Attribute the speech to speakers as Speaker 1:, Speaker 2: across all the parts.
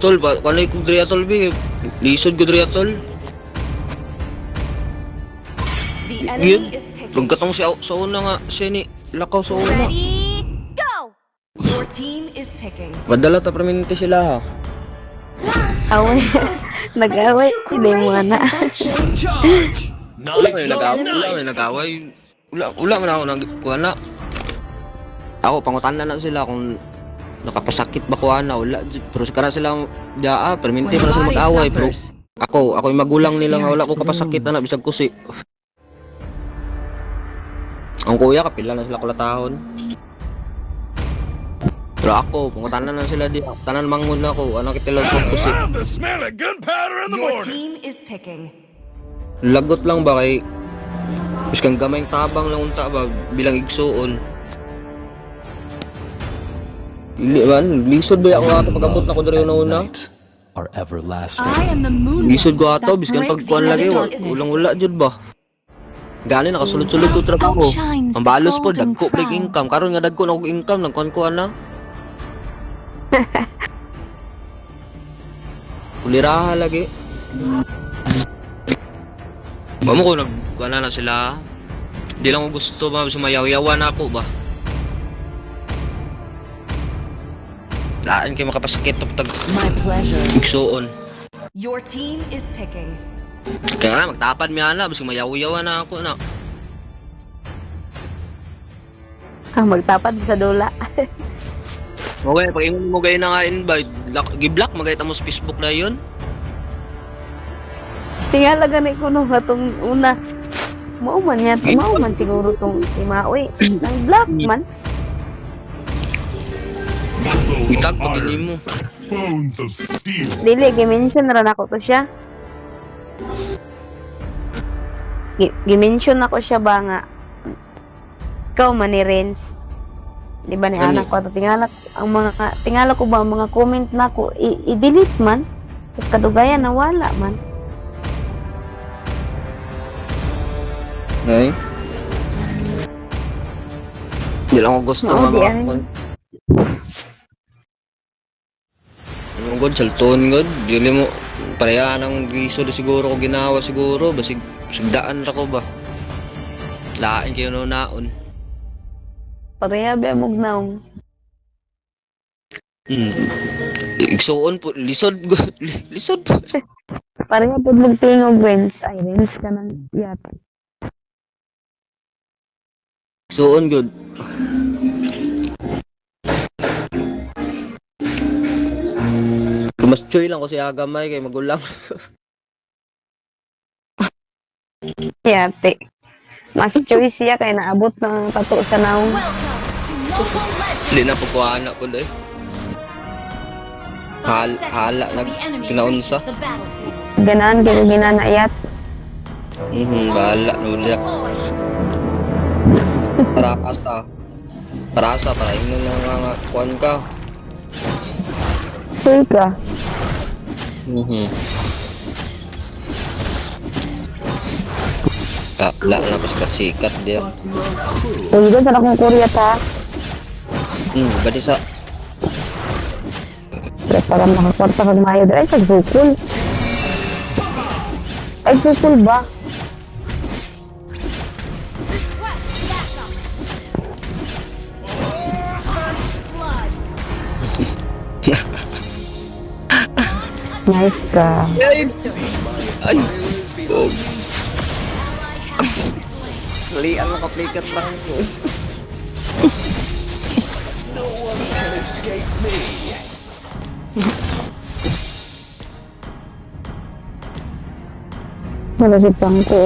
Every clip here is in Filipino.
Speaker 1: Tol, kanay ko diri atol bi. Lisod ko diri atol.
Speaker 2: The
Speaker 1: Yun.
Speaker 2: enemy is picking.
Speaker 1: Pagkatong sa una nga siya ni lakaw sa una.
Speaker 3: Ready, go!
Speaker 2: Your team is picking.
Speaker 1: Madala ta permanente sila ha.
Speaker 4: Away. Nag-away. Hindi mo na.
Speaker 1: Wala may nag-away. Wala man ako nagkuha na. Ako pangutan na sila kung nakapasakit ba kuha na wala. Pero sa kana sila daa permanente para sila mag-away bro. Ako yung magulang nila nga wala ko kapasakit na bisag kusi. Ang kuya kapila na sila kulatahon. Pero ako, pangutanan na sila di. Tanan mangun na ako. Ano kitila sa kusi.
Speaker 5: The smell of gunpowder in the
Speaker 2: Your
Speaker 5: morning.
Speaker 2: team is picking.
Speaker 1: Lagot lang ba kay biskang gamayng tabang lang unta ba bilang igsuon. Dili man, lisod ba ako ato pag-abot na ko diri una.
Speaker 6: Are everlasting.
Speaker 2: I am the moon.
Speaker 1: Lisod ko ato biskan pagkuan lagi ulang-ula jud ba. Gani nakasulod-sulod ko trabaho. Ang balos po dagko big income karon nga dagko na og income nagkuan-kuan na. Uliraha lagi. Mamo ko nagkuan na sila. Di lang ko gusto ba sumayaw-yawan ako ba. Laan kay makapasakit tag
Speaker 2: My pleasure.
Speaker 1: igsuon.
Speaker 2: Your team is picking.
Speaker 1: Kaya nga magtapad mi ana basta mayaw-yawan na ako na.
Speaker 4: Magtapad sa dula.
Speaker 1: Okay, pag ingon mo gay na nga invite, gi-block magay ta mo sa Facebook na yun.
Speaker 4: Tingala gani ko nung atong una. Mao man yan. Mao man siguro tong si Maui. Ang black man.
Speaker 1: Itag pag ini mo.
Speaker 5: Bones of steel.
Speaker 4: Dili, gimension rin ako to siya. Gimension ako siya ba nga. Ikaw man ni Renz. Di ba ni
Speaker 1: Ano?
Speaker 4: anak ko? Tingala ko ba ang mga comment na ko, i-delete man. Tapos kadugayan nawala man.
Speaker 1: Okay. Di lang ako gusto
Speaker 4: Oo,
Speaker 1: nga
Speaker 4: di
Speaker 1: mga
Speaker 4: ano.
Speaker 1: kon. Ang god, salton god. Dili mo, pareha ng giso siguro ko ginawa siguro. Basig, sugdaan ra ko ba. Lain kayo no naon.
Speaker 4: Pareha ba mong naong.
Speaker 1: Igsuon po, lisod god. Lisod po.
Speaker 4: Pareha po magtingog Renz. Ay, Renz ka nang yata.
Speaker 1: Igsuon god. Mas choy lang ko si Agamay kay magulang.
Speaker 4: Yate. Mas choice siya kay naabot ng tato sa naong.
Speaker 1: Hindi na pagkuhaan po doy. Hala nag kinaunsa.
Speaker 4: Ganaan kayo ginanayat.
Speaker 1: Bahala nulak. Parasa para ino na nga kuan ka.
Speaker 4: Soy ka.
Speaker 1: Wala na pas sikat dia.
Speaker 4: Uy, doon sa akong Korea ta.
Speaker 1: Badi sa
Speaker 4: Kaya parang nakakwarta kag mayo. Ay, sagsukul. Ay, sukul ba? Nice ka.
Speaker 1: ay. Lian mo ka-flicker lang ko.
Speaker 4: Wala si Pangko.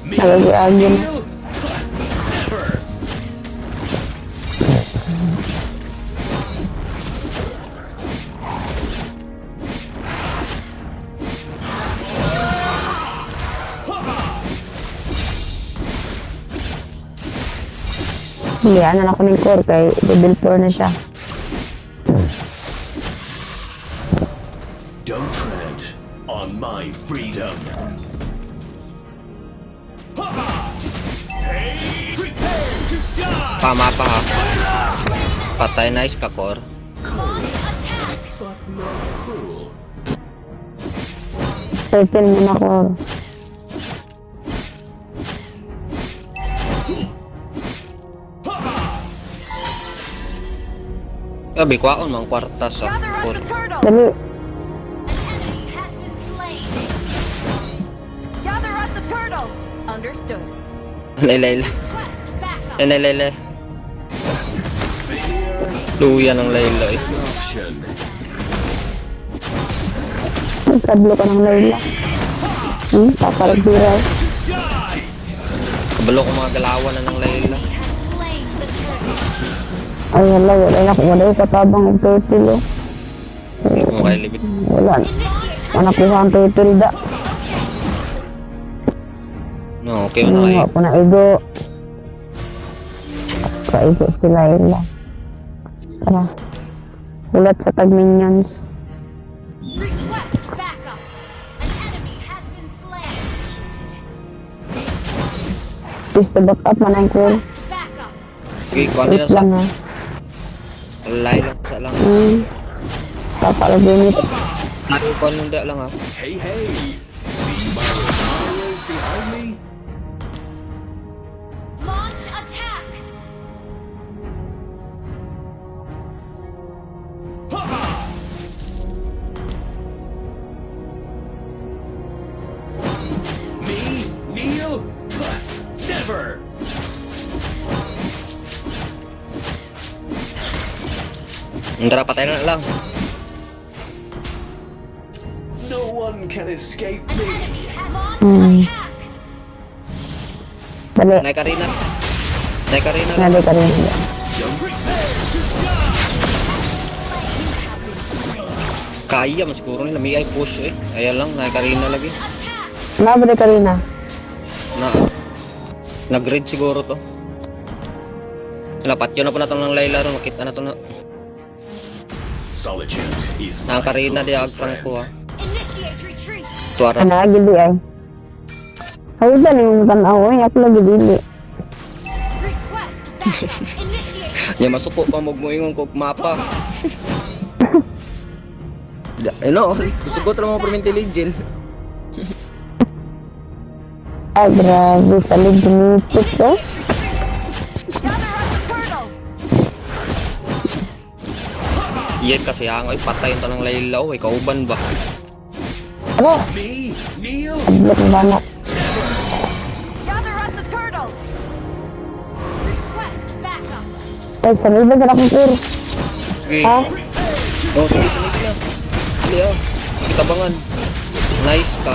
Speaker 4: Nagagi-agi na. Hilihan na ako ng core kay level 4 na siya.
Speaker 6: Don't tread on my freedom.
Speaker 1: Pama pa ha. Patay nice ka core.
Speaker 6: Cruel.
Speaker 4: Turtle mo na ko.
Speaker 1: Sabi ko ako mang kwarta sa
Speaker 2: Gather up the turtle.
Speaker 4: Dali.
Speaker 2: Enemy has been slain. Gather up the turtle. Understood.
Speaker 1: Layla.
Speaker 2: Quest backup.
Speaker 1: Layla. Luya ng Layla eh.
Speaker 6: Option.
Speaker 4: Nagkadlo ka ng Layla. Paparagbiray.
Speaker 1: Kabalo ko mga galawan na ng Layla.
Speaker 2: Has slain the turtle.
Speaker 4: Ay, wala na kung wala yung katabang ng turtle, oh.
Speaker 1: Hindi ko makailibit.
Speaker 4: Wala. Anak ko ang turtle da.
Speaker 1: No, okay mo na kayo.
Speaker 4: Ano ako na igo. Kaigo si Layla. Tara. Ulat sa tag-minions.
Speaker 2: Request backup. An enemy has been slain.
Speaker 4: Please to back up, manang ko.
Speaker 2: Quest backup.
Speaker 1: Okay, kuha nila
Speaker 4: Wait
Speaker 1: sa
Speaker 4: lang, ha.
Speaker 1: Layla sa lang.
Speaker 4: Paparagbiray.
Speaker 1: Sabi ko nung da lang ha.
Speaker 6: Hey, hey. See my admirers behind me?
Speaker 2: Launch attack.
Speaker 6: Me? Kneel? Never!
Speaker 1: Tara, patay na lang.
Speaker 6: No one can escape
Speaker 2: An
Speaker 6: me.
Speaker 2: enemy has launched attack.
Speaker 4: Dali.
Speaker 1: Nay Karina. Nay Karina.
Speaker 4: Dali ka rin.
Speaker 1: Kaya, mas siguro nila. May ay push eh. Kaya lang, Nay Karina lagi.
Speaker 2: Attack.
Speaker 4: Nabre ka rin, ha.
Speaker 1: Na, nag-read siguro to. Lapat yun na po natin ng Layla ron. Makita na to na.
Speaker 6: Solitude is my
Speaker 1: Ang Karina di
Speaker 6: closest
Speaker 1: agpang
Speaker 6: friend.
Speaker 1: ko ha.
Speaker 2: Initiate retreat.
Speaker 1: Tuara.
Speaker 4: Ano, gili ay. Hawda ni mong tanaw, ay. Ako lagi dili.
Speaker 2: Request backup. Initiate.
Speaker 1: Nya masuko pa magmuingon kog mapa. Ano? Sugot lang mo permanent legend.
Speaker 4: Ay, grabe. Salig gumipit, oh.
Speaker 2: Gather up the turtle.
Speaker 1: Iyan kasi ang ay patay yung tanong Layla oh. Kauban ba?
Speaker 4: Ano?
Speaker 6: Me? Kneel?
Speaker 4: Adlok ba na?
Speaker 2: Gather up the turtle. Request backup.
Speaker 4: Ay, sabi ba na akong kur?
Speaker 1: Sige.
Speaker 4: Ha?
Speaker 1: Oh, sige, sige na. Sige oh. Kitabangan. Nice ka.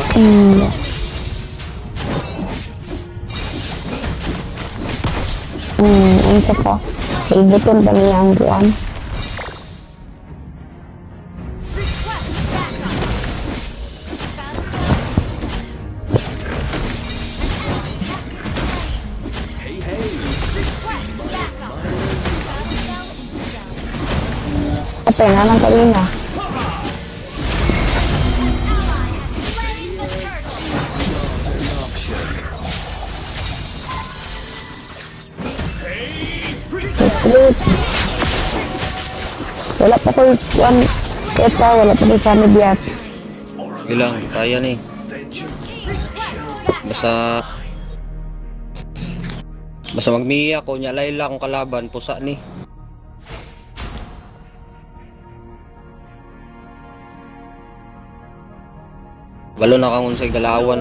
Speaker 4: Ano ka pa? Ibuton ba niya ang kuwan?
Speaker 2: Request backup.
Speaker 6: Hey, hey.
Speaker 2: Request backup.
Speaker 4: Patay nga lang kanina.
Speaker 2: Ally has slain the turtle.
Speaker 4: Wait. Wala pa ko kuwan. Ito, wala pa ko sa medyat.
Speaker 1: Bilang, kaya ni. Basta... Basta magmiya ko nya Layla akong kalaban. Pusa ni. Walo na kang sa galawan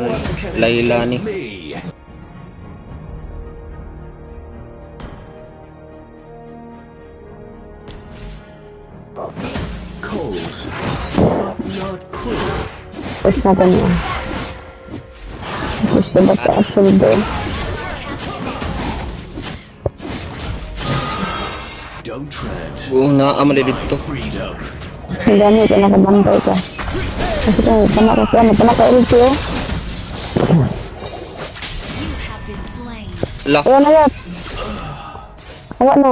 Speaker 1: Layla ni.
Speaker 6: Me. Cold, but not cruel.
Speaker 4: Push na kanya. Push na ba sa actually doon?
Speaker 6: Don't tread
Speaker 1: Na amali dito.
Speaker 6: freedom.
Speaker 4: Ang dami ka nakabantay ka. Kasi kung sama ka siya, napalaka-ulti, oh.
Speaker 2: You have been slain.
Speaker 1: Lah,
Speaker 4: Ayan na yan. Awa na.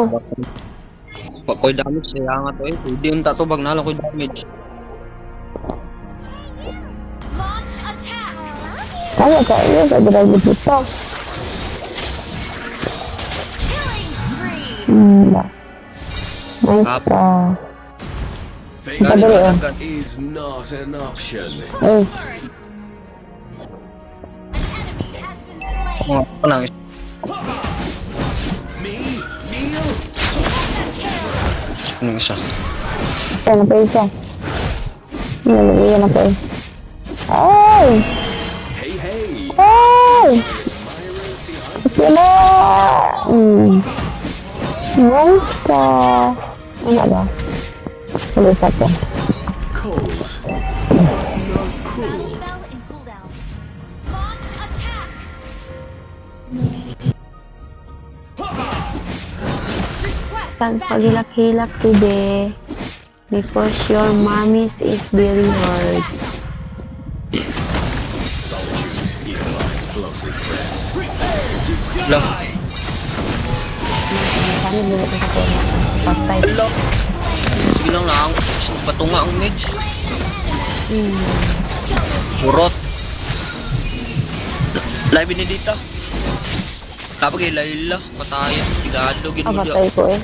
Speaker 1: ko'y damage siya nga to eh. Pwede yung tatubag na lang ko'y damage.
Speaker 2: Launch attack.
Speaker 4: Kaya ka, iyo ka, grabe dito.
Speaker 2: Killing spree.
Speaker 4: Nice ka.
Speaker 1: Gani
Speaker 4: Padali,
Speaker 1: na
Speaker 4: oh.
Speaker 1: agad.
Speaker 6: Is not an option.
Speaker 4: Uy,
Speaker 2: An enemy has been slain.
Speaker 1: Mga ako lang.
Speaker 6: Me? Kneel?
Speaker 1: Ano yung isa?
Speaker 4: kaya na pa isa. Nalagyan na pa eh. Ay!
Speaker 6: Hey, hey.
Speaker 4: Ay!
Speaker 6: Myra's behind.
Speaker 4: Sila! Monster! Ano ba? Ulipat ko.
Speaker 6: Cold.
Speaker 2: Battle spell in cooldown. Launch attack. Request
Speaker 4: Saan
Speaker 2: backup.
Speaker 4: pagilak-hilak today? Because your mommies is very hard.
Speaker 6: Solitude is my closest friend.
Speaker 1: Lang.
Speaker 4: Paano nila ito sa pera? Patay.
Speaker 1: Ala. Sige lang lang. Patunga ang mage. Purot. Live ni dito. Tapos ilayla. Patayan. Tigado.
Speaker 4: Ah,
Speaker 1: Ginulya.
Speaker 4: patay ko eh.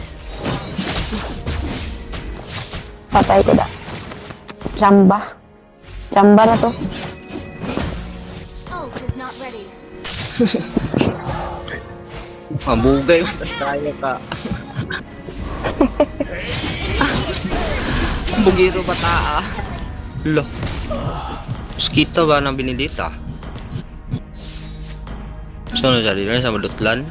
Speaker 4: Patay ko da. Chamba. Chamba na to.
Speaker 2: Ult is not ready.
Speaker 1: Mabugay. Tayo ka. Bugiro bata ah. Lo. Mosquito ba ng binilita? So, nasali na sa malutlan.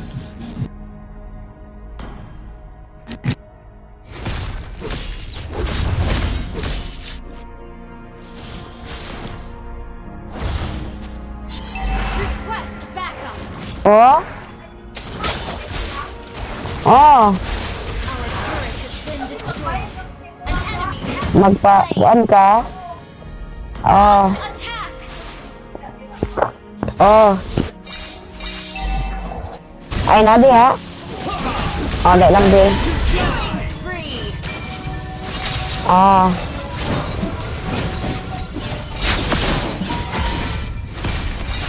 Speaker 2: Request backup.
Speaker 4: Oh? Oh!
Speaker 2: Our turret has been destroyed. An enemy has been
Speaker 4: Magpa-buan ka? Oh.
Speaker 2: attack.
Speaker 4: Oh. Ay, nadi ha? Oh, dek lang din.
Speaker 2: Killing spree.
Speaker 4: Oh.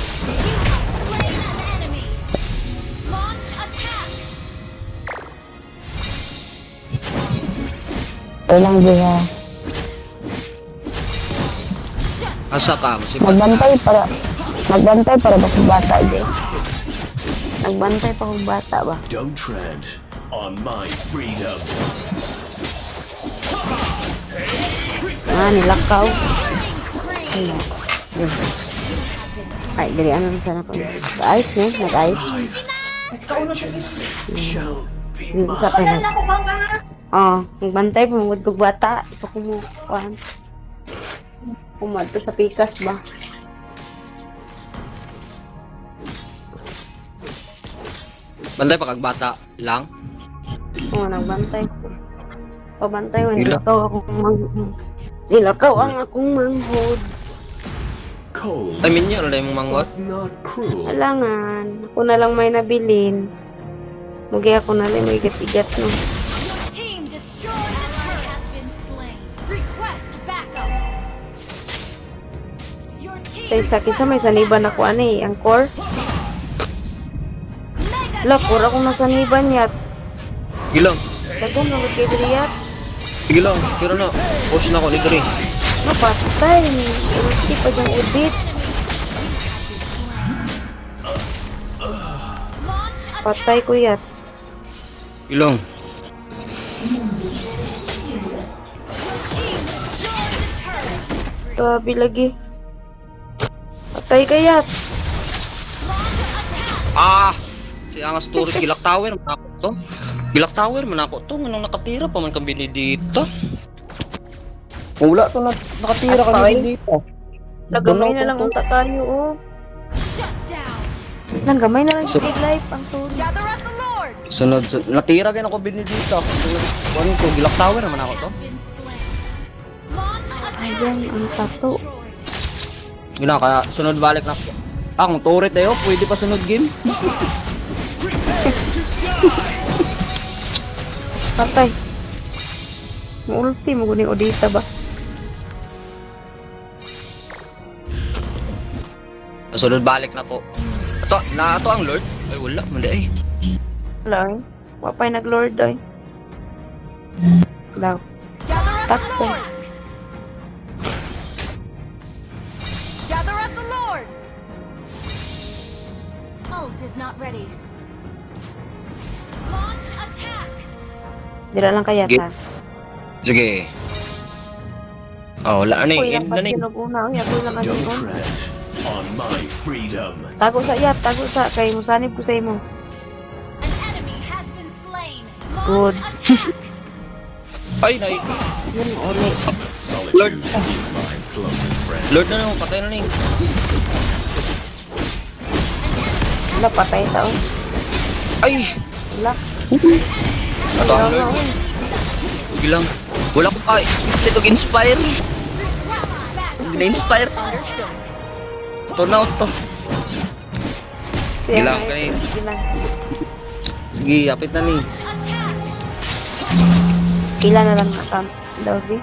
Speaker 2: Slain an enemy. Launch attack.
Speaker 4: Dek lang din ha.
Speaker 1: Asa ka? Musibat
Speaker 4: Magbantay para ba kung bata din? Nagbantay pa kung bata ba?
Speaker 6: Don't tread on my freedom.
Speaker 4: Ah, nilakaw.
Speaker 2: Spree.
Speaker 4: Ay, dali ano na sana ko. Nag-ice ne? Nag-ice.
Speaker 6: Vengeance shall be
Speaker 4: Hindi sa
Speaker 6: mine.
Speaker 4: pera. Oh, nagbantay pa mga kung bata. Ito ko mo. Kumadto sa pikas ba?
Speaker 1: Bantay pa kag bata lang.
Speaker 4: Oo, nagbantay ko. Pabantay ko,
Speaker 1: Ila.
Speaker 4: nilakaw akong nilakaw ang akong manghoods.
Speaker 6: Cold,
Speaker 1: I mean yun, yung mangot.
Speaker 6: but not cruel.
Speaker 4: Alangan, ako na lang may nabilin. Mugi ako na lang may igat-igat no.
Speaker 2: Your team destroyed a turret. Has been slain. Request backup. Your team
Speaker 4: Kaya sa kisa may saniban ako ani, ang core.
Speaker 2: mega
Speaker 4: Ala, core akong nasaniban yat.
Speaker 1: Sige lang.
Speaker 4: Dagan na magkidriyat.
Speaker 1: Sige lang. Kira na. Push na ako ni Gary.
Speaker 4: Napatay. Ulti pa dyan edit.
Speaker 2: launch attack.
Speaker 4: Patay ko yat.
Speaker 1: Sige lang.
Speaker 2: Team destroyed the turret.
Speaker 4: Grabe lagi. Patay ka yat.
Speaker 2: Launch attack.
Speaker 1: Ah! Siya nga story. Gilak Tower. Manako to. Gilak Tower. Manako to. Anong nakatira pa man kami dito. Wala to na nakatira kami dito.
Speaker 4: Nagamay na lang unta tayo oh.
Speaker 2: Shut down.
Speaker 4: Nang gamay na lang
Speaker 1: So-
Speaker 4: yung life ang sorry.
Speaker 2: Gather up the Lord.
Speaker 1: Sunod. Natira kayo ako dito. Ano to? Gilak Tower naman ako to.
Speaker 2: Has been slain. Launch attack.
Speaker 4: Ayan, ang tato.
Speaker 2: Destroyed.
Speaker 1: Yun na, kaya sunod balik na. Ah, kung turret na yun, pwede pa sunod game.
Speaker 4: Patay. Multi mo guning odita ba?
Speaker 1: Sunod balik na to. Ito ang Lord? Ay, wala. Mali ay.
Speaker 4: Wala eh. Wapay nag-lord ay. Daw.
Speaker 2: Gather up the
Speaker 4: Takto.
Speaker 2: Lord. is not ready. Launch attack.
Speaker 4: Dira lang kaya ta.
Speaker 1: Sige. Oh, wala na
Speaker 4: Uy,
Speaker 1: eh.
Speaker 4: ang
Speaker 1: End na eh.
Speaker 4: pasinog una. Uy, ako lang ang
Speaker 6: Don't
Speaker 4: sigon.
Speaker 6: tread on my freedom.
Speaker 4: Tago sa iyat, tago sa. Kay musanib ko sa imo.
Speaker 2: An enemy has been slain.
Speaker 4: Good.
Speaker 2: Launch attack.
Speaker 1: Ay, nay.
Speaker 4: Yun, uli.
Speaker 6: Solitude is my closest friend.
Speaker 1: Lord na lang, patay na na eh.
Speaker 4: Wala, patay tao.
Speaker 1: Ay!
Speaker 4: Wala.
Speaker 1: Ito ang Lord. Huwag lang. Wala ko pa. Ito inspire. Gina-inspire. Ito na to.
Speaker 4: Sige
Speaker 1: Gilang
Speaker 4: na,
Speaker 1: ka na yun.
Speaker 4: sige na.
Speaker 1: Sige, apit na ni.
Speaker 2: Attack.
Speaker 4: Pila na lang na Dorby.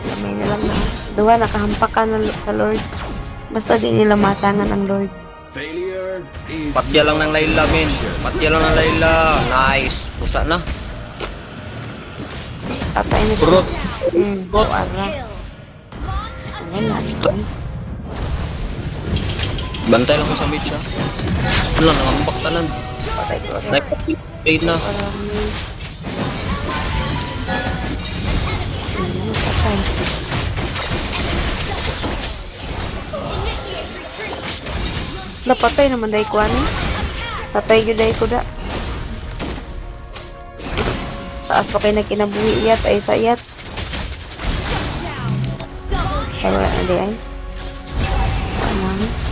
Speaker 4: Lamay na lang na. Duwa, nakahampakan na sa Lord. Basta di nila matangan ang Lord.
Speaker 6: Failure is
Speaker 1: Patya lang ng Layla, men. Patya lang ng Layla. Nice. Usa na.
Speaker 4: Patay na
Speaker 1: Purot.
Speaker 4: Buwara.
Speaker 2: Kill. Launch attack.
Speaker 4: Wala naman.
Speaker 1: Bantay lang ko sa mid siya. Wala, nangambak tanan.
Speaker 4: Patay ko.
Speaker 1: Nag-trade na.
Speaker 4: Parang... Patay. Napatay naman dahil ko ano. Patay yun dahil ko da. Saas pa kayo nagkinabuhi iyat ay sa iyat.
Speaker 2: Double
Speaker 4: Kaya wala na di ay. Ano?